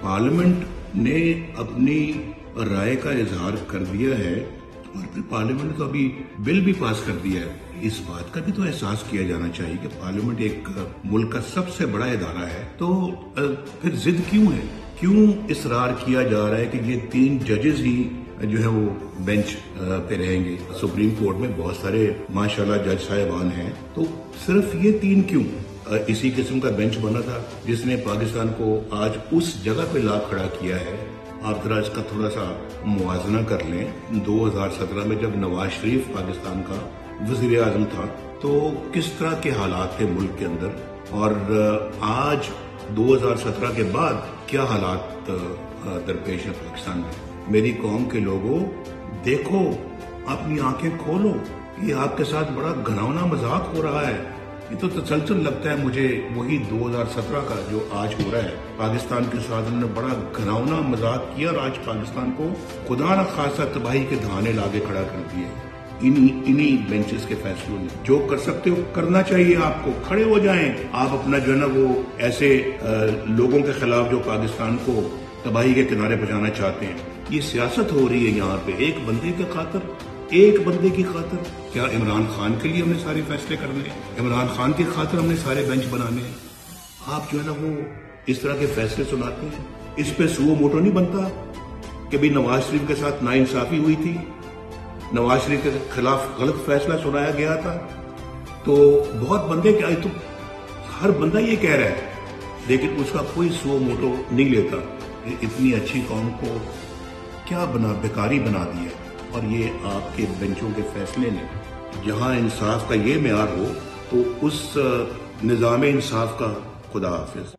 Parliament نے اپنی رائے کا اظہار کر دیا ہے اور پھر پارلیمنٹ تو ابھی بل بھی پاس کر دیا ہے. اس بات کا بھی تو احساس کیا جانا چاہیے کہ پارلیمنٹ ایک ملک کا سب سے بڑا ادارہ ہے. تو پھر ضد کیوں ہے؟ کیوں اصرار کیا جا رہا ہے کہ یہ 3 ججز ہی جو ہے وہ بینچ پہ رہیں گے؟ سپریم کورٹ میں بہت سارے ماشاءاللہ جج صاحبان ہیں، تو صرف یہ 3 کیوں؟ اسی قسم کا بینچ بنا تھا جس نے پاکستان کو آج اس جگہ پہ لا کھڑا کیا ہے. آپ ذرا اس کا تھوڑا سا موازنہ کر لیں. 2017 میں جب نواز شریف پاکستان کا وزیر اعظم تھا تو کس طرح کے حالات تھے ملک کے اندر، اور آج 2017 کے بعد کیا حالات درپیش ہے پاکستان میں. میری قوم کے لوگوں، دیکھو، اپنی آنکھیں کھولو. یہ آپ کے ساتھ بڑا گھناؤنا مذاق ہو رہا ہے. یہ تو تسلسل لگتا ہے مجھے وہی 2017 کا جو آج ہو رہا ہے. پاکستان کے ساتھ انہوں نے بڑا گھناؤنا مذاق کیا اور آج پاکستان کو خدا نہ خاصہ تباہی کے دھانے لاگے کھڑا کر دیے. انہی بینچز کے فیصلوں نے جو کر سکتے ہو کرنا چاہیے. آپ کو کھڑے ہو جائیں. آپ اپنا جو ہے نا وہ ایسے لوگوں کے خلاف جو پاکستان کو تباہی کے کنارے پہنچانا چاہتے ہیں. یہ سیاست ہو رہی ہے یہاں پہ ایک بندے کی خاطر. کیا عمران خان کے لیے ہم نے سارے فیصلے کرنے ہیں؟ عمران خان کی خاطر ہم نے سارے بینچ بنانے ہیں؟ آپ جو ہے نا وہ اس طرح کے فیصلے سناتے ہیں. اس پہ سو موٹو نہیں بنتا کہ بھی نواز شریف کے ساتھ ناانصافی ہوئی تھی، نواز شریف کے خلاف غلط فیصلہ سنایا گیا تھا. تو بہت بندے کیا، تو ہر بندہ یہ کہہ رہا ہے لیکن اس کا کوئی سو موٹو نہیں لیتا. اتنی اچھی قوم کو کیا بیکاری بنا دیا. اور یہ آپ کے بینچوں کے فیصلے نے، جہاں انصاف کا یہ معیار ہو تو اس نظام انصاف کا خدا حافظ.